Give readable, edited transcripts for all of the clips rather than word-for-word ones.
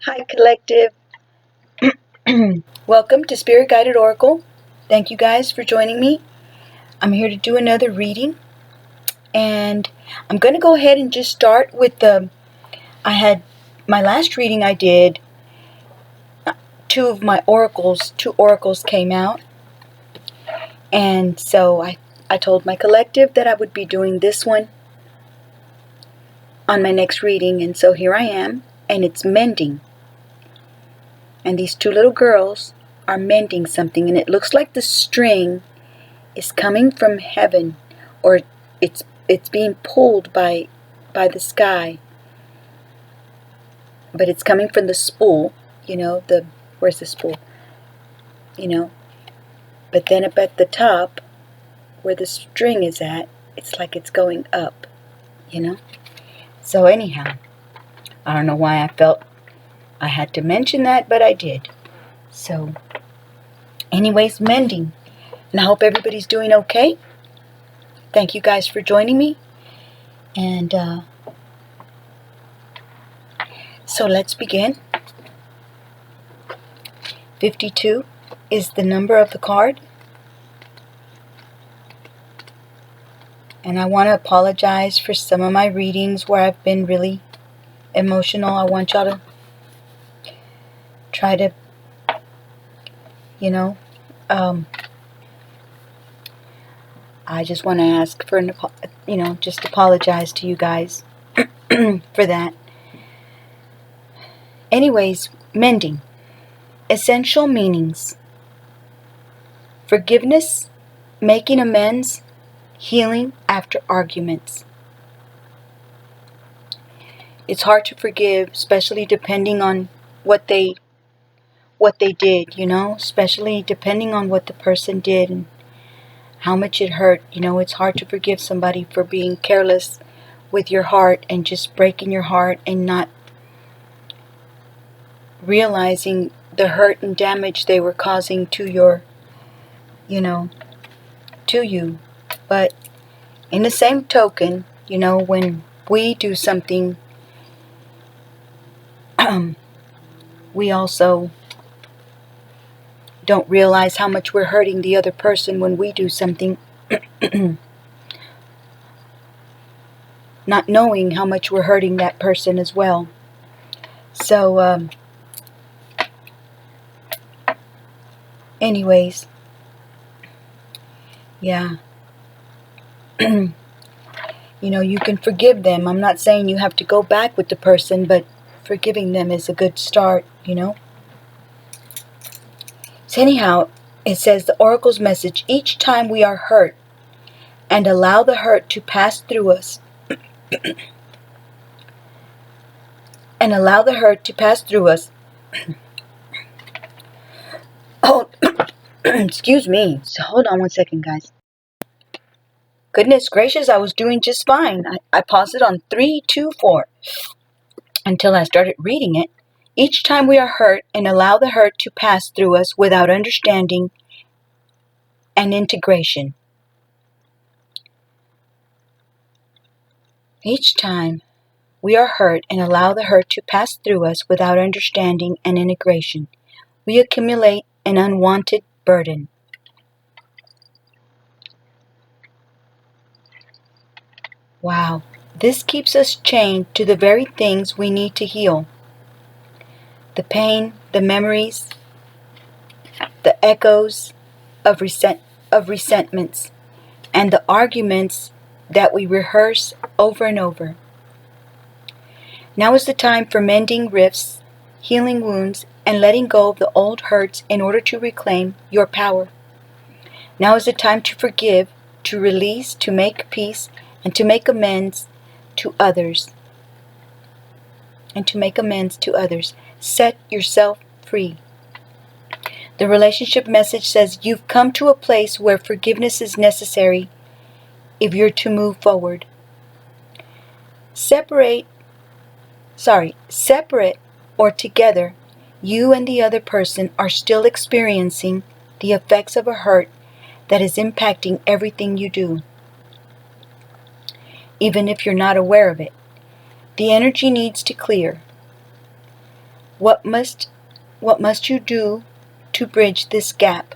Hi, Collective. Welcome to Spirit Guided Oracle. Thank you guys for joining me. I'm here to do another reading. And I'm going to go ahead and just start with my last reading I did, two oracles came out. And so I told my collective that I would be doing this one on my next reading. And so here I am, and it's mending. And these two little girls are mending something, and it looks like the string is coming from heaven, or it's being pulled by the sky, but it's coming from the spool, where's the spool, but then up at the top where the string is at, it's like it's going up, so anyhow, I don't know why I felt I had to mention that, but I did. So anyways, mending, and I hope everybody's doing okay. Thank you guys for joining me. And so let's begin. 52 is the number of the card. And I want to apologize for some of my readings where I've been really emotional. I want y'all to try to, I just want to ask for just apologize to you guys for that. Anyways, mending. Essential meanings: forgiveness, making amends, healing after arguments. It's hard to forgive, especially depending on what they did, especially depending on what the person did and how much it hurt. It's hard to forgive somebody for being careless with your heart and just breaking your heart and not realizing the hurt and damage they were causing to you. But in the same token, when we do something, we also don't realize how much we're hurting the other person when we do something, not knowing how much we're hurting that person as well. So, anyways, yeah. You can forgive them. I'm not saying you have to go back with the person, but forgiving them is a good start, So anyhow, it says the Oracle's message: each time we are hurt and allow the hurt to pass through us, oh, excuse me. So hold on one second, guys. Goodness gracious, I was doing just fine. I paused it on 3, 2, 4 until I started reading it. Each time we are hurt and allow the hurt to pass through us without understanding and integration. Each time we are hurt and allow the hurt to pass through us without understanding and integration, we accumulate an unwanted burden. Wow, this keeps us chained to the very things we need to heal. The pain, the memories, the echoes of resentments, and the arguments that we rehearse over and over. Now is the time for mending rifts, healing wounds, and letting go of the old hurts in order to reclaim your power. Now is the time to forgive, to release, to make peace, and to make amends to others. Set yourself free. The relationship message says you've come to a place where forgiveness is necessary if you're to move forward. Separate or together, you and the other person are still experiencing the effects of a hurt that is impacting everything you do. Even if you're not aware of it, the energy needs to clear. What must you do to bridge this gap?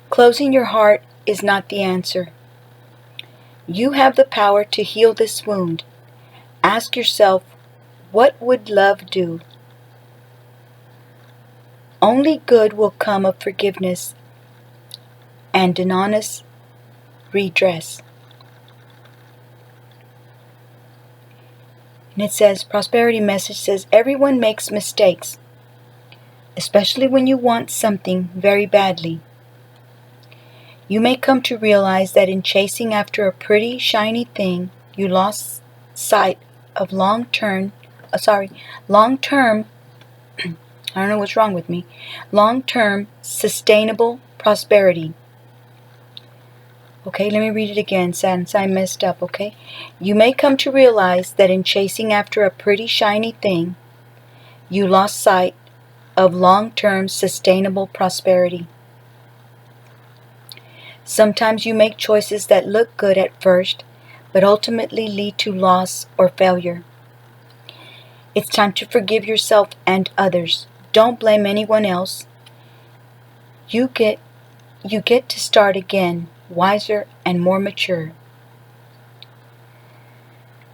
Closing your heart is not the answer. You have the power to heal this wound. Ask yourself, what would love do? Only good will come of forgiveness and an honest redress. And it says, Prosperity Message says, everyone makes mistakes, especially when you want something very badly. You may come to realize that in chasing after a pretty, shiny thing, you lost sight of long-term, I don't know what's wrong with me, long-term sustainable prosperity. Okay, let me read it again since I messed up, okay? You may come to realize that in chasing after a pretty, shiny thing, you lost sight of long-term sustainable prosperity. Sometimes you make choices that look good at first, but ultimately lead to loss or failure. It's time to forgive yourself and others. Don't blame anyone else. You get to start again, wiser and more mature.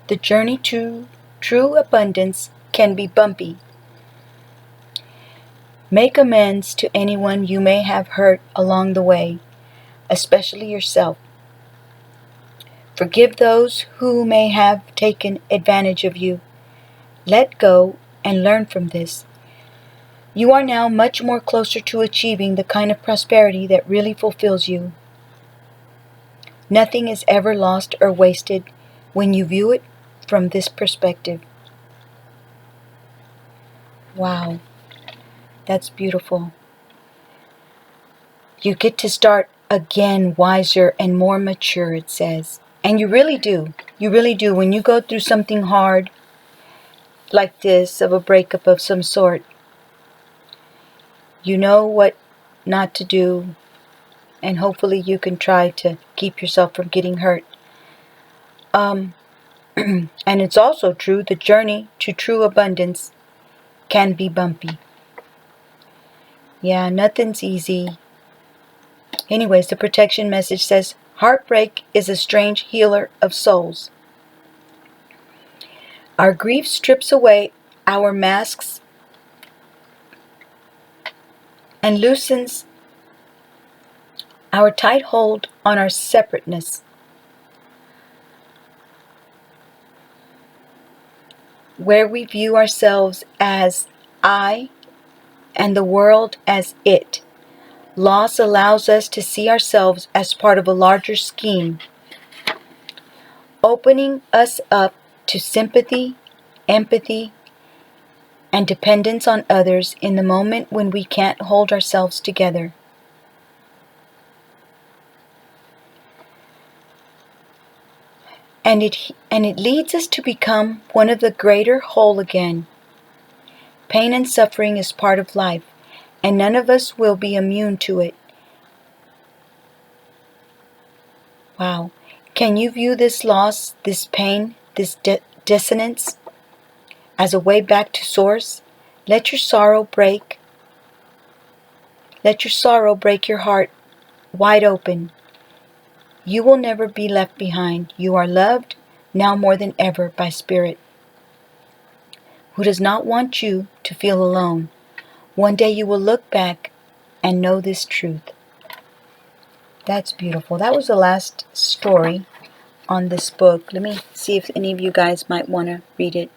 The journey to true abundance can be bumpy. Make amends to anyone you may have hurt along the way, especially yourself. Forgive those who may have taken advantage of you. Let go and learn from this. You are now much more closer to achieving the kind of prosperity that really fulfills you. Nothing is ever lost or wasted when you view it from this perspective. Wow, that's beautiful. You get to start again wiser and more mature, it says. And you really do. You really do. When you go through something hard like this, of a breakup of some sort, you know what not to do, and hopefully you can try to keep yourself from getting hurt. And it's also true, the journey to true abundance can be bumpy. Yeah, nothing's easy. Anyways, the protection message says, heartbreak is a strange healer of souls. Our grief strips away our masks and loosens our tight hold on our separateness. Where we view ourselves as I and the world as it. Loss allows us to see ourselves as part of a larger scheme, opening us up to sympathy, empathy, and dependence on others in the moment when we can't hold ourselves together. And it leads us to become one of the greater whole again. Pain and suffering is part of life, and none of us will be immune to it. Wow. Can you view this loss, this pain, this dissonance as a way back to source? Let your sorrow break your heart wide open. You will never be left behind. You are loved now more than ever by Spirit, who does not want you to feel alone. One day you will look back and know this truth. That's beautiful. That was the last story on this book. Let me see if any of you guys might want to read it.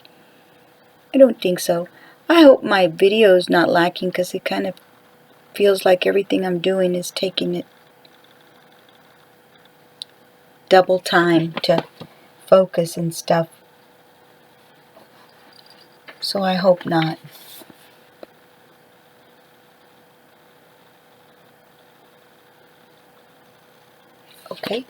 I don't think so. I hope my video is not lacking, because it kind of feels like everything I'm doing is taking it double time to focus and stuff. So I hope not. Okay.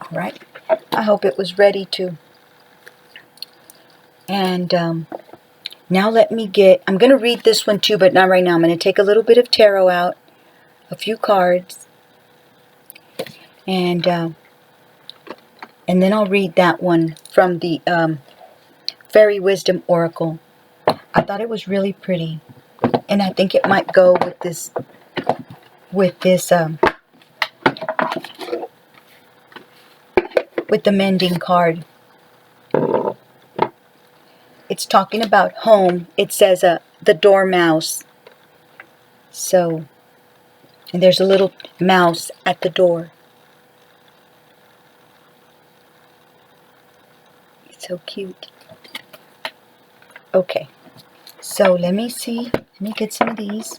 All right. I hope it was ready to. And now let me I'm going to read this one too, but not right now. I'm going to take a little bit of tarot out, a few cards, And then I'll read that one from the Fairy Wisdom Oracle. I thought it was really pretty, and I think it might go with this with the mending card. It's talking about home. It says the dormouse. So, and there's a little mouse at the door. It's so cute. Okay, so let me see. Let me get some of these.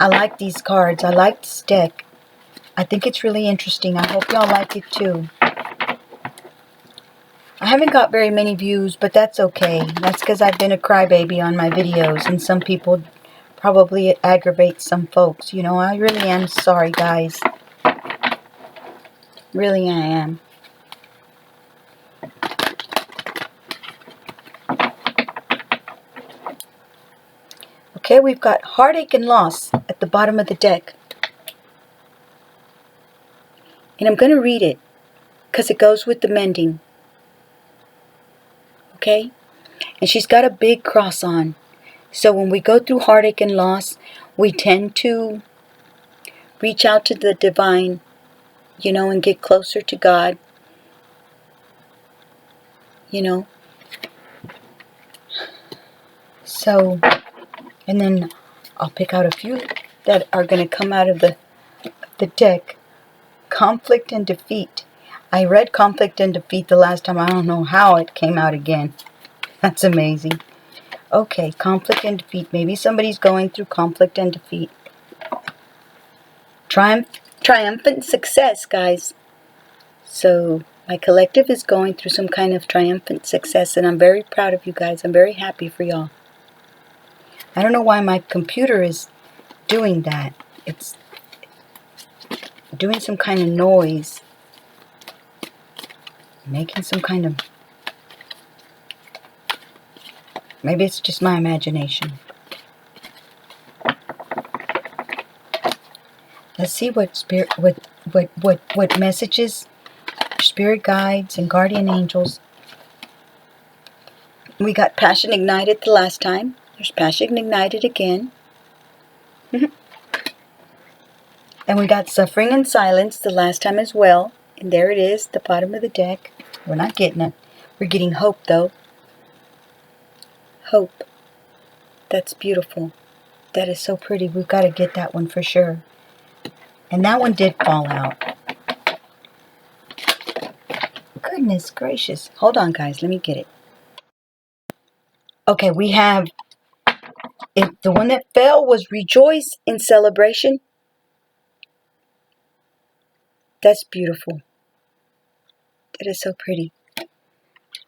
I like these cards. I like this deck. I think it's really interesting. I hope y'all like it too. I haven't got very many views, but that's okay. That's because I've been a crybaby on my videos, and some people, probably it aggravates some folks. You know, I really am sorry, guys. Really, I am. Okay, we've got heartache and loss at the bottom of the deck. And I'm going to read it because it goes with the mending. Okay? And she's got a big cross on. So when we go through heartache and loss, we tend to reach out to the divine, you know, and get closer to God. You know? So, and then I'll pick out a few that are going to come out of the deck. Conflict and defeat. I read conflict and defeat the last time. I don't know how it came out again. That's amazing. Okay, conflict and defeat. Maybe somebody's going through conflict and defeat. Triumphant success, guys. So, my collective is going through some kind of triumphant success, and I'm very proud of you guys. I'm very happy for y'all. I don't know why my computer is doing that. It's doing some kind of noise. Making some kind of... Maybe it's just my imagination. Let's see what spirit, what messages, spirit guides, and guardian angels. We got passion ignited the last time. There's passion ignited again. And we got suffering and silence the last time as well. And there it is, the bottom of the deck. We're not getting it. We're getting hope, though. Hope. That's beautiful. That is so pretty. We've got to get that one for sure. And that one did fall out. Goodness gracious. Hold on, guys. Let me get it. Okay, we have... the one that fell was rejoice in celebration. That's beautiful. That is so pretty.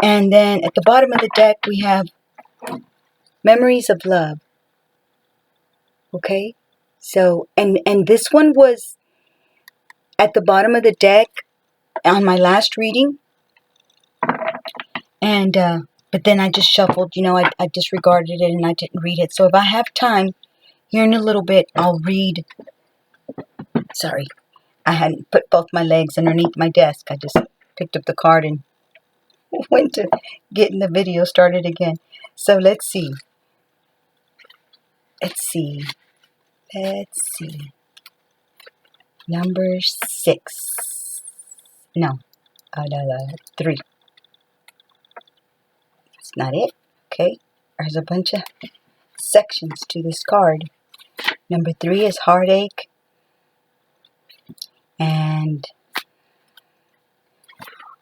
And then at the bottom of the deck, we have memories of love. Okay? So, and this one was at the bottom of the deck on my last reading. And, but then I just shuffled, you know, I disregarded it and I didn't read it. So if I have time, here in a little bit, I'll read. Sorry, I hadn't put both my legs underneath my desk. I just picked up the card and went to getting the video started again. So let's see. Let's see. Number 6. No. 3. That's not it. Okay. There's a bunch of sections to this card. Number 3 is heartache. And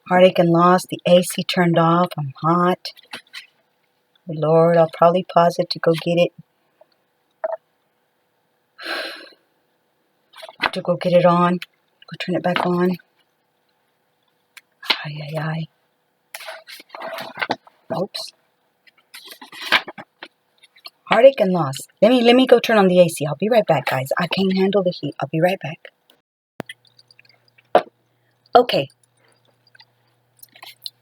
heartache and loss. The AC turned off. I'm hot. Lord, I'll probably pause it to go get it. To go get it on. Go turn it back on. Ay. Oops. Heartache and loss. Let me go turn on the AC. I'll be right back, guys. I can't handle the heat. I'll be right back. Okay.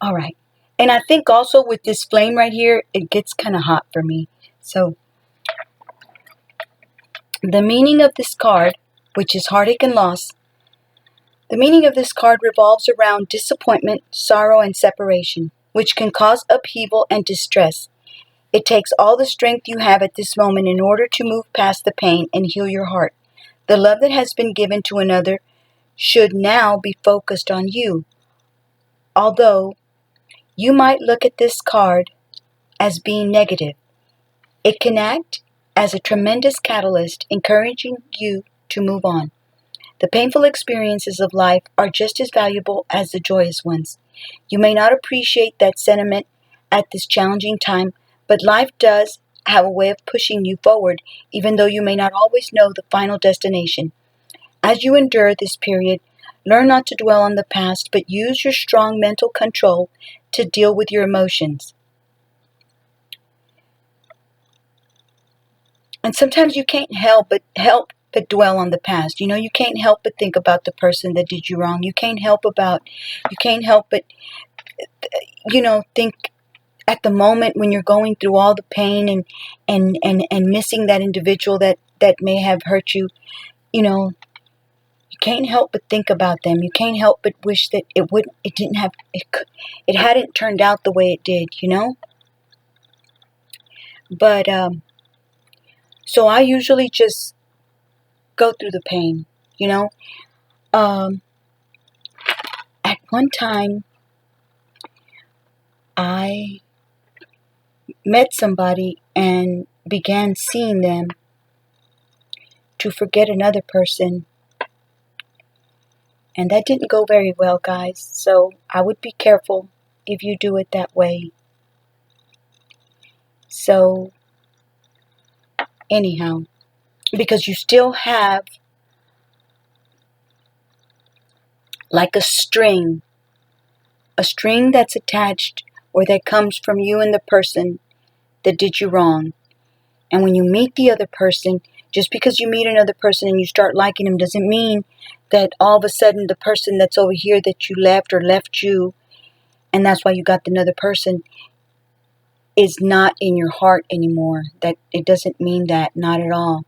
All right. And I think also with this flame right here, it gets kind of hot for me. So, the meaning of this card which is heartache and loss. The meaning of this card revolves around disappointment, sorrow, and separation, which can cause upheaval and distress. It takes all the strength you have at this moment in order to move past the pain and heal your heart. The love that has been given to another should now be focused on you. Although you might look at this card as being negative, it can act as a tremendous catalyst, encouraging you to move on. The painful experiences of life are just as valuable as the joyous ones. You may not appreciate that sentiment at this challenging time, but life does have a way of pushing you forward, even though you may not always know the final destination. As you endure this period, learn not to dwell on the past, but use your strong mental control to deal with your emotions. And sometimes you can't help but dwell on the past. You can't help but think about the person that did you wrong. You can't help but think at the moment when you're going through all the pain and missing that individual that may have hurt you. You can't help but think about them. You can't help but wish that it hadn't turned out the way it did, But so I usually just go through the pain, At one time, I met somebody and began seeing them to forget another person. And that didn't go very well, guys. So I would be careful if you do it that way. So anyhow, because you still have like a string that's attached or that comes from you and the person that did you wrong. And when you meet the other person, just because you meet another person and you start liking them doesn't mean that all of a sudden the person that's over here that you left or left you, and that's why you got another person, is not in your heart anymore. That it doesn't mean that, not at all.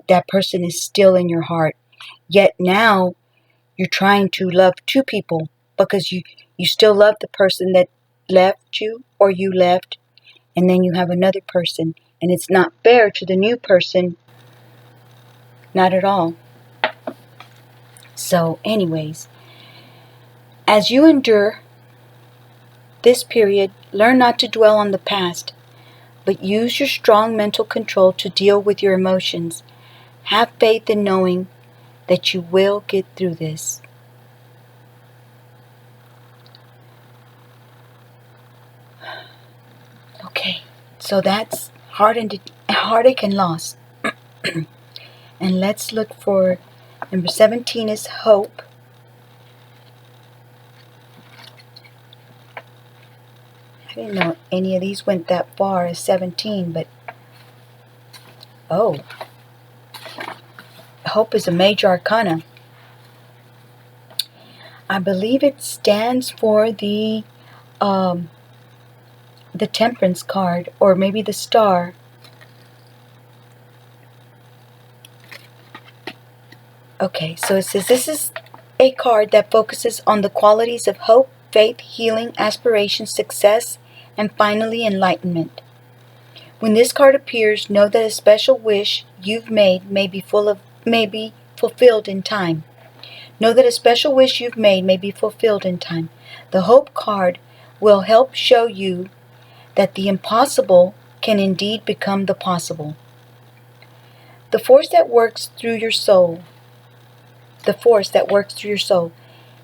That person is still in your heart. Yet now you're trying to love two people because you still love the person that left you or you left, and then you have another person, and it's not fair to the new person, not at all. So anyways, as you endure this period, learn not to dwell on the past, but use your strong mental control to deal with your emotions. Have faith in knowing that you will get through this. Okay, so that's heartache and loss. And let's look for number 17 is hope. I didn't know any of these went that far as 17, but oh, hope is a major arcana. I believe it stands for the temperance card, or maybe the star. Okay, so it says this is a card that focuses on the qualities of hope, faith, healing, aspiration, success, and finally enlightenment. When this card appears, know that a special wish you've made may be fulfilled in time. Know that a special wish you've made may be fulfilled in time. The hope card will help show you that the impossible can indeed become the possible. The force that works through your soul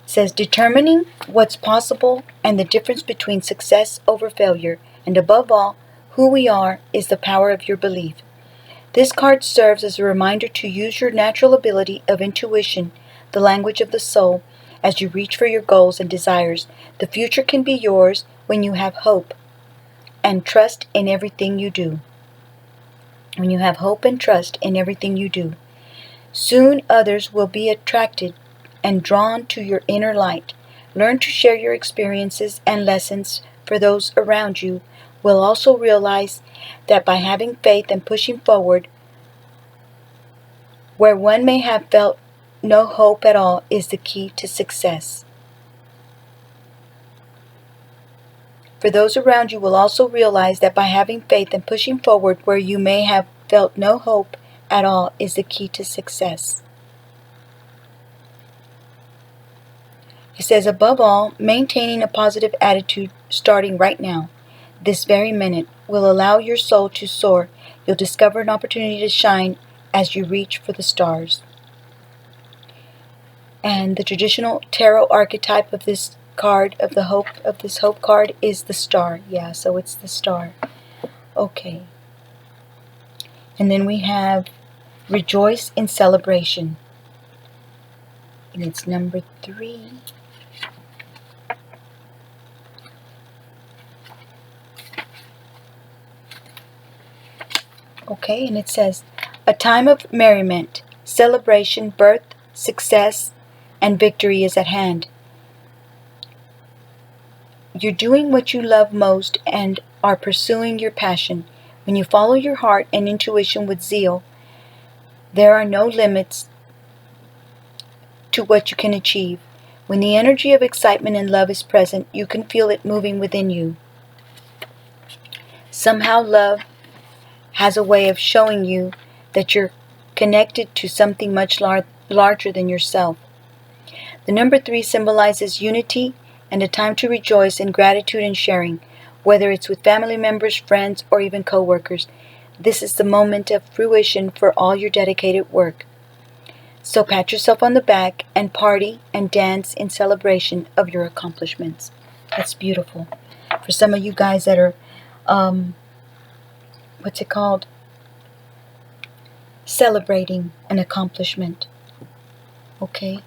says determining what's possible and the difference between success over failure, and above all, who we are is the power of your belief. This card serves as a reminder to use your natural ability of intuition, the language of the soul, as you reach for your goals and desires. The future can be yours when you have hope and trust in everything you do. When you have hope and trust in everything you do. Soon others will be attracted and drawn to your inner light. Learn to share your experiences and lessons for those around you. Will also realize that by having faith and pushing forward, Where one may have felt no hope at all is the key to success. For those around you will also realize that by having faith and pushing forward where you may have felt no hope at all is the key to success. It says, above all, maintaining a positive attitude starting right now, this very minute, will allow your soul to soar. You'll discover an opportunity to shine as you reach for the stars. And the traditional tarot archetype of this card, of this hope card, is the star. Yeah, so it's the star. Okay. And then we have rejoice in celebration. And it's number 3. Okay, and it says, a time of merriment, celebration, birth, success, and victory is at hand. You're doing what you love most and are pursuing your passion. When you follow your heart and intuition with zeal, there are no limits to what you can achieve. When the energy of excitement and love is present, you can feel it moving within you. Somehow love has a way of showing you that you're connected to something much larger than yourself. The number 3 symbolizes unity and a time to rejoice in gratitude and sharing, whether it's with family members, friends, or even co-workers. This is the moment of fruition for all your dedicated work. So pat yourself on the back and party and dance in celebration of your accomplishments. That's beautiful. For some of you guys that are celebrating an accomplishment. Okay.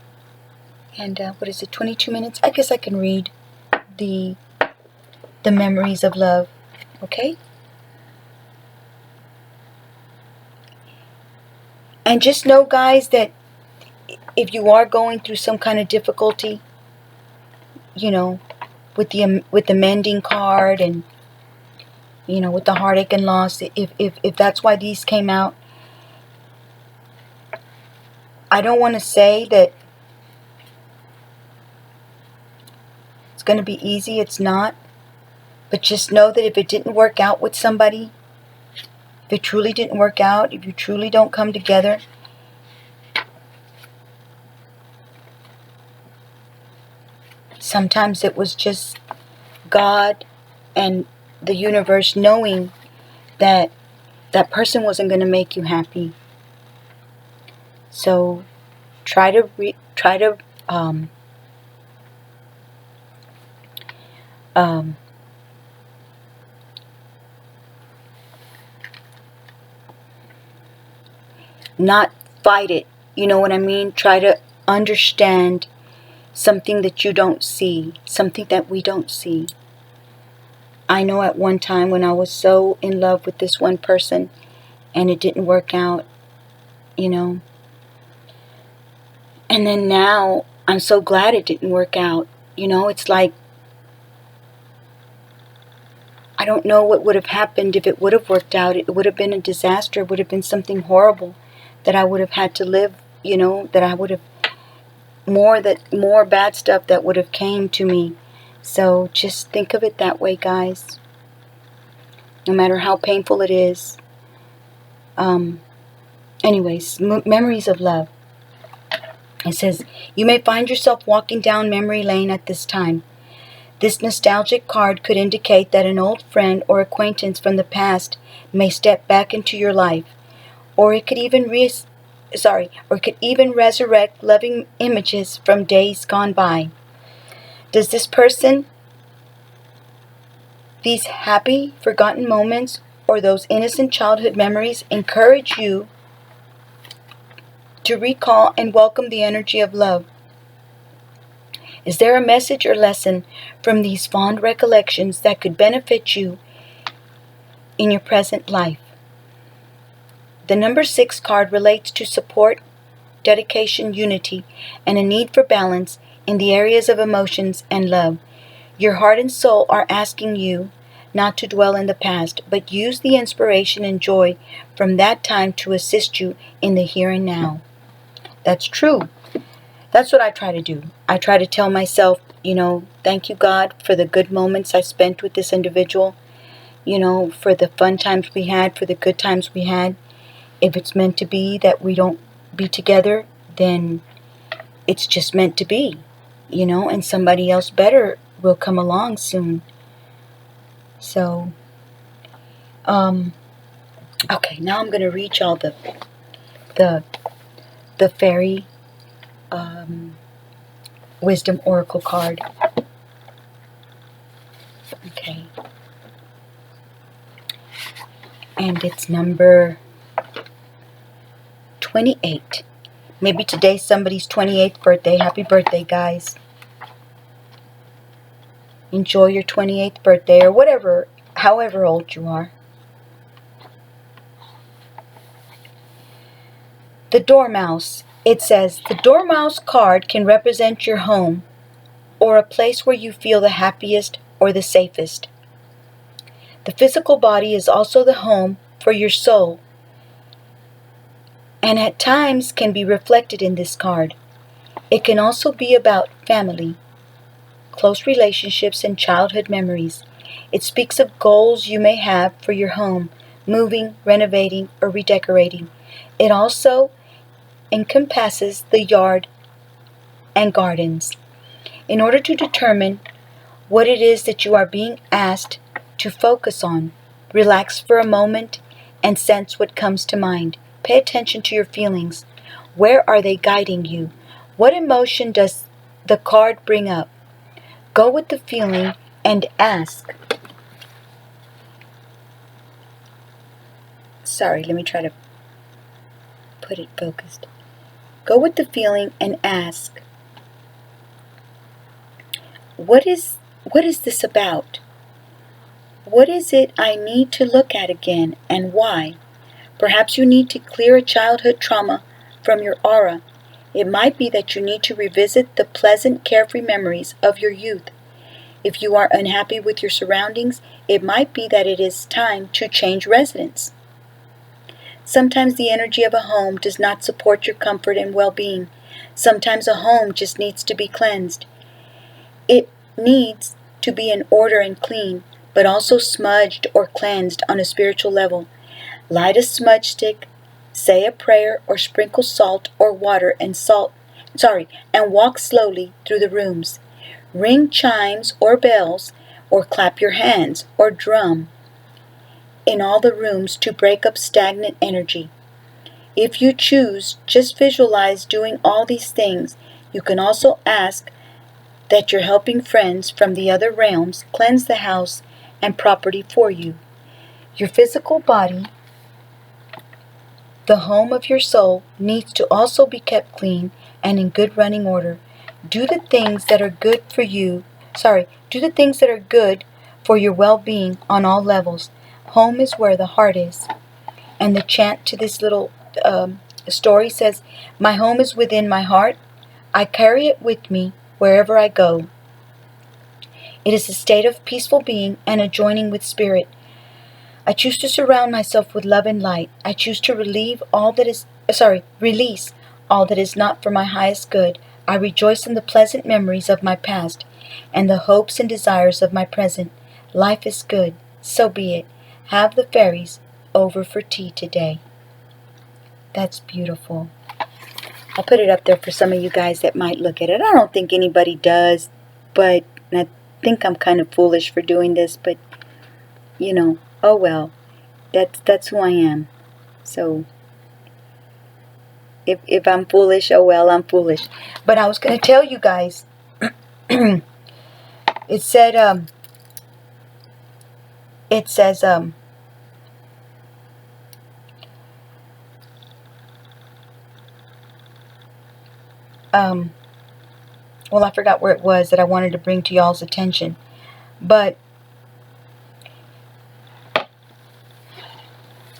And what is it, 22 minutes? I guess I can read the memories of love. Okay. And just know, guys, that if you are going through some kind of difficulty, with the mending card and with the heartache and loss, if that's why these came out, I don't want to say that it's going to be easy. It's not. But just know that if it didn't work out with somebody, if it truly didn't work out, if you truly don't come together, sometimes it was just God and the universe knowing that that person wasn't going to make you happy. So try to not fight it. You know what I mean? Try to understand something that you don't see, something that we don't see. I know at one time when I was so in love with this one person and it didn't work out, and then now I'm so glad it didn't work out. It's like, I don't know what would have happened if it would have worked out. It would have been a disaster. It would have been something horrible that I would have had to live, that I would have more bad stuff that would have came to me. So just think of it that way, guys. No matter how painful it is. Anyways, memories of love. It says, you may find yourself walking down memory lane at this time. This nostalgic card could indicate that an old friend or acquaintance from the past may step back into your life, or it could even resurrect loving images from days gone by. Does this person, these happy, forgotten moments, or those innocent childhood memories encourage you to recall and welcome the energy of love? Is there a message or lesson from these fond recollections that could benefit you in your present life? The number 6 card relates to support, dedication, unity, and a need for balance in the areas of emotions and love. Your heart and soul are asking you not to dwell in the past, but use the inspiration and joy from that time to assist you in the here and now. That's true. That's what I try to do. I try to tell myself, thank you, God, for the good moments I spent with this individual, for the fun times we had, for the good times we had. If it's meant to be that we don't be together, then it's just meant to be, and somebody else better will come along soon. So, okay, now I'm going to reach all the fairy wisdom oracle card. Okay. And it's number 28. Maybe today's somebody's 28th birthday. Happy birthday, guys. Enjoy your 28th birthday or whatever, however old you are. The Dormouse. It says, the Dormouse card can represent your home or a place where you feel the happiest or the safest. The physical body is also the home for your soul, and at times can be reflected in this card. It can also be about family, close relationships, and childhood memories. It speaks of goals you may have for your home, moving, renovating, or redecorating. It also encompasses the yard and gardens. In order to determine what it is that you are being asked to focus on, relax for a moment and sense what comes to mind. Pay attention to your feelings. Where are they guiding you? What emotion does the card bring up? Go with the feeling and ask. Sorry, let me try to put it focused. Go with the feeling and ask, what is this about? What is it I need to look at again, and why? Perhaps you need to clear a childhood trauma from your aura. It might be that you need to revisit the pleasant, carefree memories of your youth. If you are unhappy with your surroundings, it might be that it is time to change residence. Sometimes the energy of a home does not support your comfort and well-being. Sometimes a home just needs to be cleansed. It needs to be in order and clean, but also smudged or cleansed on a spiritual level. Light a smudge stick, say a prayer, or sprinkle salt or water and walk slowly through the rooms. Ring chimes or bells, or clap your hands or drum in all the rooms to break up stagnant energy. If you choose, just visualize doing all these things. You can also ask that your helping friends from the other realms cleanse the house and property for you. Your physical body, the home of your soul, needs to also be kept clean and in good running order. Do the things that are good for you. Do the things that are good for your well-being on all levels. Home is where the heart is. And the chant to this little story says, my home is within my heart. I carry it with me wherever I go. It is a state of peaceful being and a joining with spirit. I choose to surround myself with love and light. I choose to release all that is not for my highest good. I rejoice in the pleasant memories of my past and the hopes and desires of my present. Life is good, so be it. Have the fairies over for tea today. That's beautiful. I'll put it up there for some of you guys that might look at it. I don't think anybody does, but I think I'm kind of foolish for doing this, but oh well. That's who I am. So if I'm foolish, oh well, I'm foolish. But I was going to tell you guys, it says, well, I forgot where it was that I wanted to bring to y'all's attention. But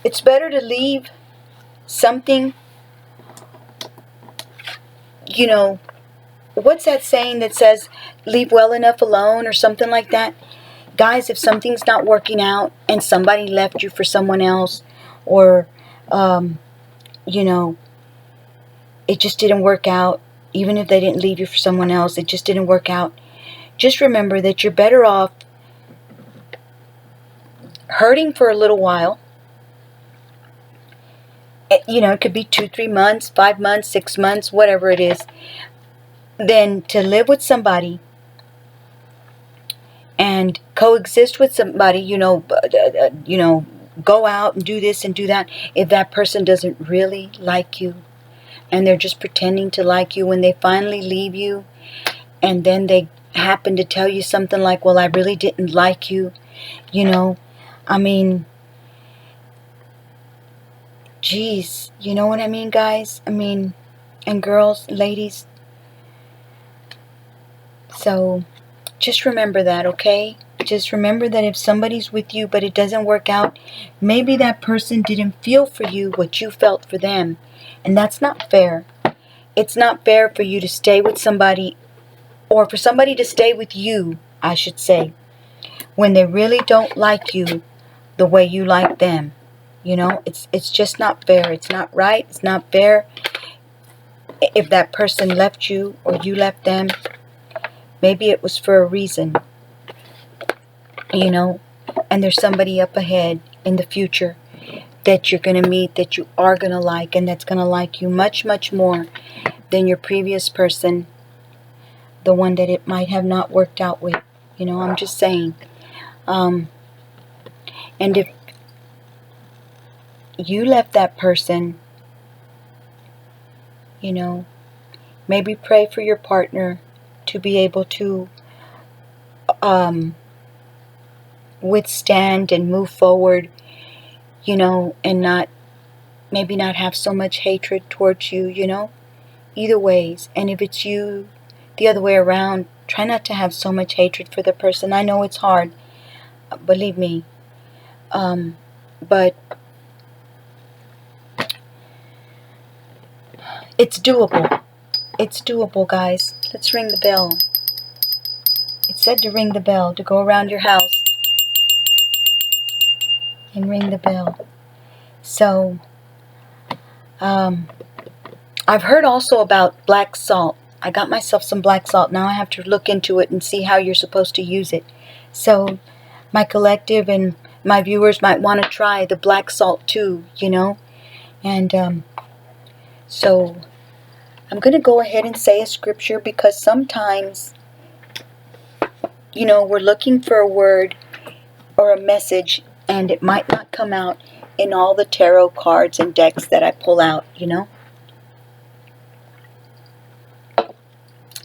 it's better to leave something, what's that saying that says, leave well enough alone or something like that? Guys, if something's not working out and somebody left you for someone else, or, you know, it just didn't work out, even if they didn't leave you for someone else, it just didn't work out. Just remember that you're better off hurting for a little while. You know, it could be 2, 3 months, 5 months, 6 months, whatever it is, than to live with somebody and coexist with somebody, go out and do this and do that, if that person doesn't really like you and they're just pretending to like you. When they finally leave you and then they happen to tell you something like, well, I really didn't like you, I mean, geez, you know what I mean, guys? I mean, and girls, ladies. So just remember that, okay? Just remember that if somebody's with you but it doesn't work out, maybe that person didn't feel for you what you felt for them. And that's not fair. It's not fair for you to stay with somebody, or for somebody to stay with you, I should say, when they really don't like you the way you like them. It's just not fair. It's not right. It's not fair. If that person left you or you left them, maybe it was for a reason. And there's somebody up ahead in the future that you're going to meet, that you are going to like, and that's going to like you much, much more than your previous person, the one that it might have not worked out with. I'm just saying. And if you left that person, maybe pray for your partner to be able to withstand and move forward, and maybe not have so much hatred towards you, either ways. And if it's you the other way around, try not to have so much hatred for the person. I know it's hard, believe me, but it's doable. It's doable, guys. Let's ring the bell. It said to ring the bell, to go around your house and ring the bell. So, I've heard also about black salt. I got myself some black salt. Now I have to look into it and see how you're supposed to use it. So, my collective and my viewers might want to try the black salt too, And, so, I'm going to go ahead and say a scripture, because sometimes, we're looking for a word or a message, and it might not come out in all the tarot cards and decks that I pull out,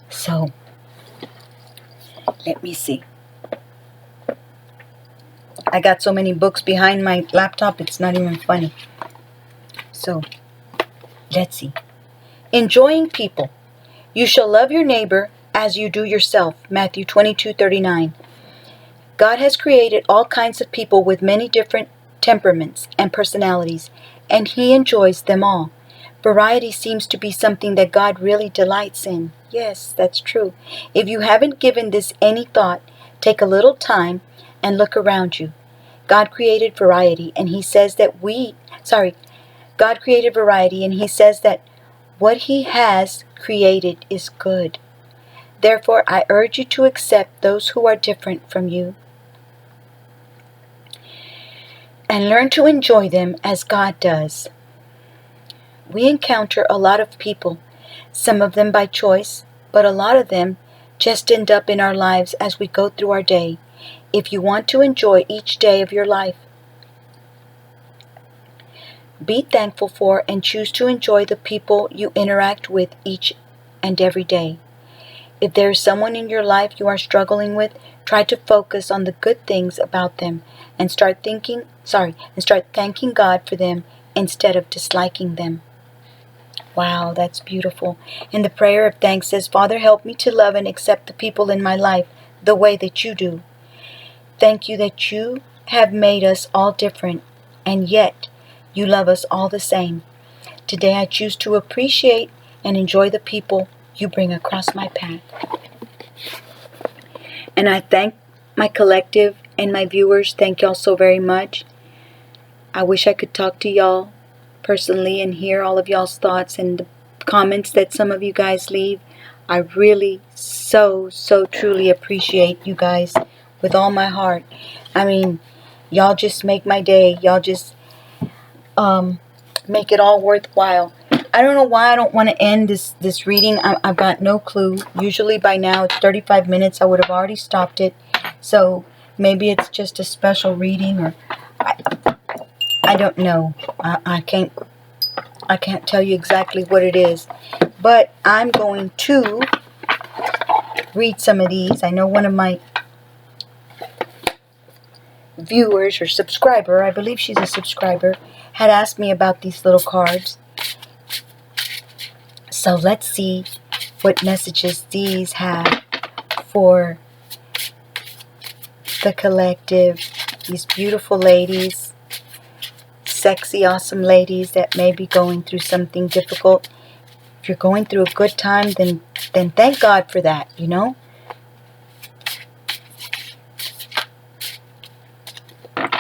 So, let me see. I got so many books behind my laptop, it's not even funny. So, let's see. Enjoying people. You shall love your neighbor as you do yourself. Matthew 22:39. God has created all kinds of people with many different temperaments and personalities, and He enjoys them all. Variety seems to be something that God really delights in. Yes, that's true. If you haven't given this any thought, take a little time and look around you. God created variety, and He says that God created variety, and He says that what He has created is good. Therefore, I urge you to accept those who are different from you and learn to enjoy them as God does. We encounter a lot of people, some of them by choice, but a lot of them just end up in our lives as we go through our day. If you want to enjoy each day of your life, be thankful for and choose to enjoy the people you interact with each and every day. If there is someone in your life you are struggling with, try to focus on the good things about them and start thanking God for them instead of disliking them. Wow, that's beautiful. And the prayer of thanks says, Father, help me to love and accept the people in my life the way that you do. Thank you that you have made us all different, and yet you love us all the same. Today I choose to appreciate and enjoy the people you bring across my path. And I thank my collective and my viewers, thank y'all so very much. I wish I could talk to y'all personally and hear all of y'all's thoughts and the comments that some of you guys leave. I really so truly appreciate you guys with all my heart. I mean, y'all just make my day. Y'all just make it all worthwhile. I don't know why I don't want to end this reading. I've got no clue. Usually by now it's 35 minutes. I would have already stopped it. So maybe it's just a special reading, or I don't know. I can't tell you exactly what it is. But I'm going to read some of these. I know one of my viewers or subscriber, I believe she's a subscriber, had asked me about these little cards. So let's see what messages these have for the collective. These beautiful ladies, sexy, awesome ladies that may be going through something difficult. If you're going through a good time, then thank God for that, you know?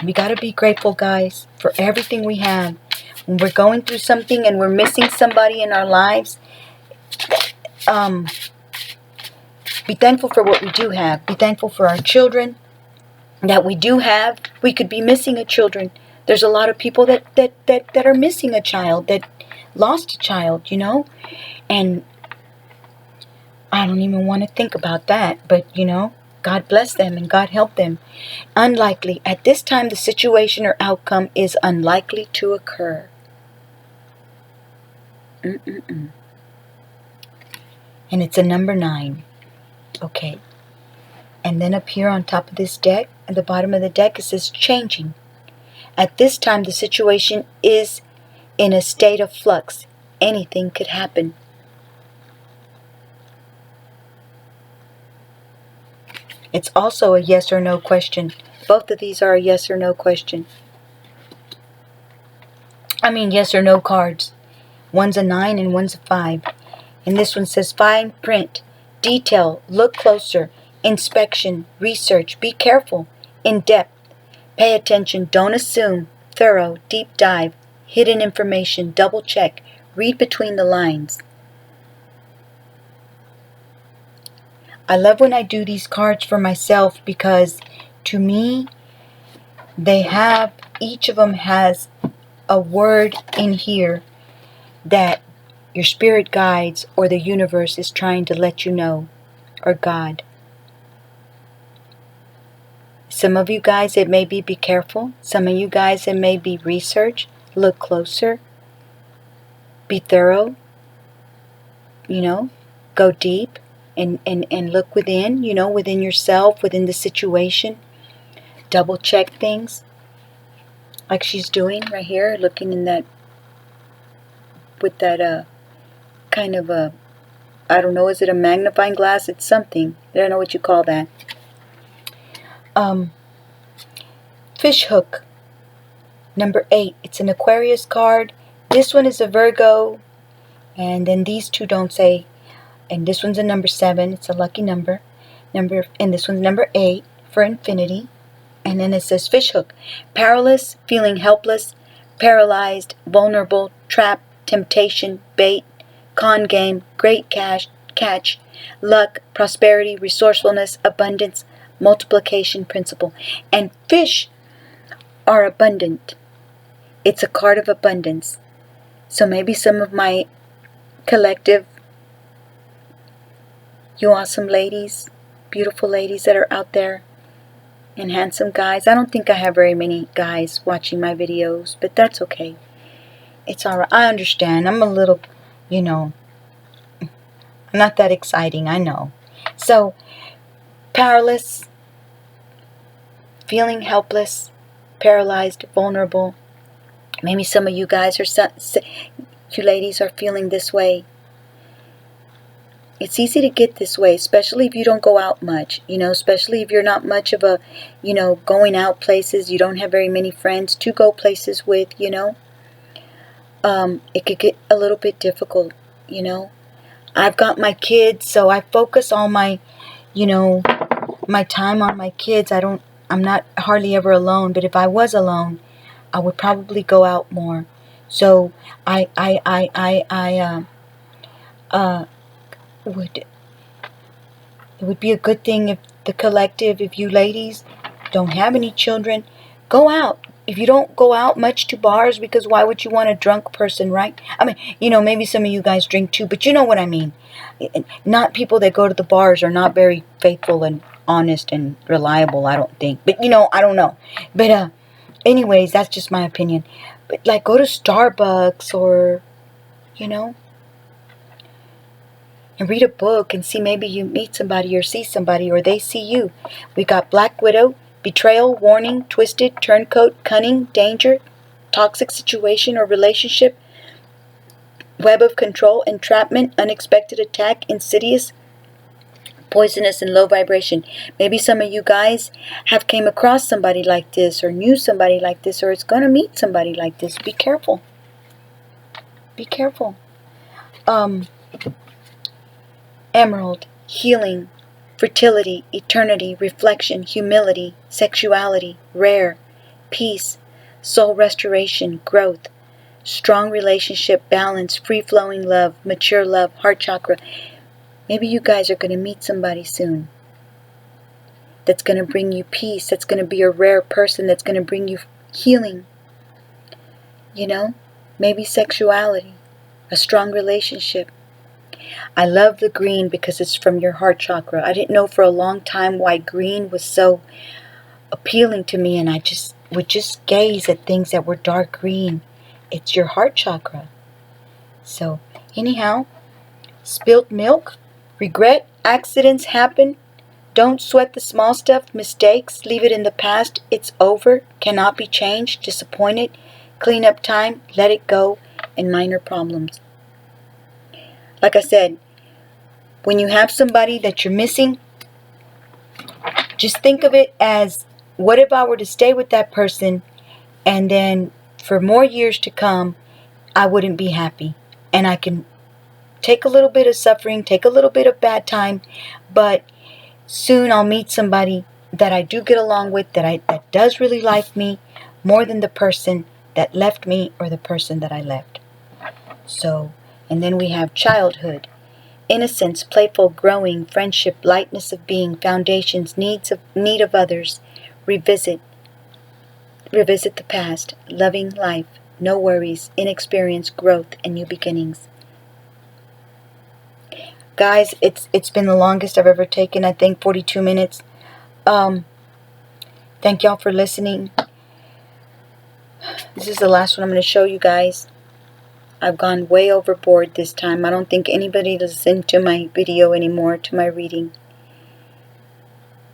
We got to be grateful, guys, for everything we have. When we're going through something and we're missing somebody in our lives, be thankful for what we do have. Be thankful for our children that we do have. We could be missing a children. There's a lot of people that are missing a child, that lost a child, you know? And I don't even want to think about that, but, you know, God bless them and God help them. Unlikely. At this time, the situation or outcome is unlikely to occur. And it's a number 9. Okay. And then up here on top of this deck, at the bottom of the deck, it says changing. At this time, the situation is in a state of flux. Anything could happen. It's also a yes or no question. Both of these are a yes or no question. I mean, yes or no cards. One's a 9 and one's a 5. And this one says fine print, detail, look closer, inspection, research, be careful, in depth, pay attention, don't assume, thorough, deep dive, hidden information, double check, read between the lines. I love when I do these cards for myself because to me, each of them has a word in here that your spirit guides or the universe is trying to let you know, or God. Some of you guys, it may be careful. Some of you guys, it may be research, look closer, be thorough, you know, go deep and look within, you know, within yourself, within the situation. Double check things like she's doing right here, looking in that, with that kind of a, I don't know, is it a magnifying glass? It's something. I don't know what you call that. Fish hook, number 8. It's an Aquarius card. This one is a Virgo, and then these two don't say. And this one's a number 7. It's a lucky number. And this one's number 8 for infinity. And then it says fish hook, powerless, feeling helpless, paralyzed, vulnerable, trapped, temptation, bait, con game, great catch, luck, prosperity, resourcefulness, abundance, multiplication principle. And fish are abundant. It's a card of abundance. So maybe some of my collective, you awesome ladies, beautiful ladies that are out there, and handsome guys. I don't think I have very many guys watching my videos, but that's okay. It's alright. I understand. I'm a little, you know, not that exciting, I know. So, powerless, feeling helpless, paralyzed, vulnerable. Maybe some of you guys you ladies are feeling this way. It's easy to get this way, especially if you don't go out much, you know, especially if you're not much of a, you know, going out places. You don't have very many friends to go places with, you know. It could get a little bit difficult, you know. I've got my kids, so I focus all my, you know, my time on my kids. I I'm not hardly ever alone, but if I was alone, I would probably go out more. So would it would be a good thing if the collective, if you ladies don't have any children, go out. If you don't go out much to bars, because why would you want a drunk person, right? I mean, maybe some of you guys drink too, but you know what I mean. Not people that go to the bars are not very faithful and honest and reliable, I don't think. But, I don't know. But, anyways, that's just my opinion. But, like, go to Starbucks or, and read a book and see, maybe you meet somebody or see somebody or they see you. We got Black Widow, betrayal, warning, twisted, turncoat, cunning, danger, toxic situation or relationship, web of control, entrapment, unexpected attack, insidious, poisonous, and low vibration. Maybe some of you guys have came across somebody like this or knew somebody like this or is going to meet somebody like this. Be careful. Be careful. Emerald, healing, fertility, eternity, reflection, humility, sexuality, rare, peace, soul restoration, growth, strong relationship, balance, free-flowing love, mature love, heart chakra. Maybe you guys are going to meet somebody soon that's going to bring you peace, that's going to be a rare person, that's going to bring you healing. Maybe sexuality, a strong relationship. I love the green because it's from your heart chakra. I didn't know for a long time why green was so appealing to me, and I would just gaze at things that were dark green. It's your heart chakra. So, anyhow, spilt milk, regret, accidents happen. Don't sweat the small stuff, mistakes, leave it in the past. It's over, cannot be changed, disappointed, clean up time, let it go, and minor problems. Like I said, when you have somebody that you're missing, just think of it as, what if I were to stay with that person and then for more years to come, I wouldn't be happy. And I can take a little bit of suffering, take a little bit of bad time, but soon I'll meet somebody that I do get along with, that does really like me more than the person that left me or the person that I left. So, and then we have childhood, innocence, playful, growing, friendship, lightness of being, foundations, need of others, revisit the past, loving life, no worries, inexperience, growth, and new beginnings. Guys, it's been the longest I've ever taken, I think 42 minutes. Thank y'all for listening. This is the last one I'm going to show you guys. I've gone way overboard this time. I don't think anybody listens to my video anymore, to my reading.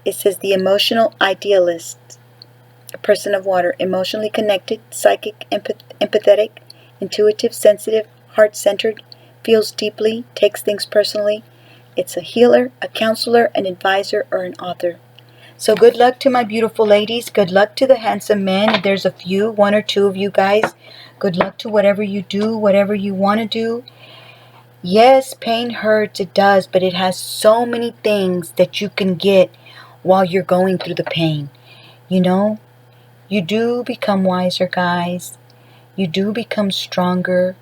It says the emotional idealist, a person of water, emotionally connected, psychic, empathetic, intuitive, sensitive, heart-centered, feels deeply, takes things personally. It's a healer, a counselor, an advisor, or an author. So good luck to my beautiful ladies. Good luck to the handsome men. If there's a few, one or two of you guys, good luck to whatever you do, whatever you want to do. Yes, pain hurts, it does, but it has so many things that you can get while you're going through the pain. You do become wiser, guys. You do become stronger.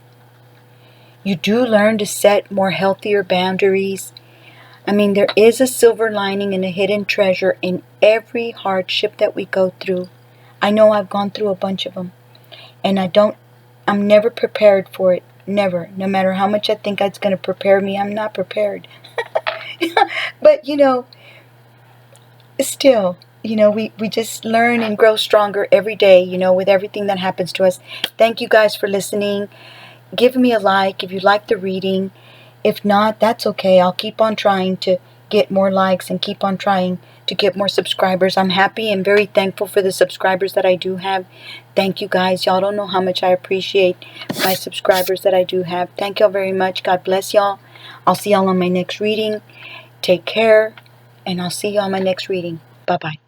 You do learn to set more healthier boundaries. I mean, there is a silver lining and a hidden treasure in every hardship that we go through. I know I've gone through a bunch of them. And I'm never prepared for it. Never. No matter how much I think it's going to prepare me, I'm not prepared. But, still, we just learn and grow stronger every day, with everything that happens to us. Thank you guys for listening. Give me a like if you like the reading. If not, that's okay. I'll keep on trying to get more likes and keep on trying to get more subscribers. I'm happy and very thankful for the subscribers that I do have. Thank you guys. Y'all don't know how much I appreciate my subscribers that I do have. Thank y'all very much. God bless y'all. I'll see y'all on my next reading. Take care, and I'll see you on my next reading. Bye-bye.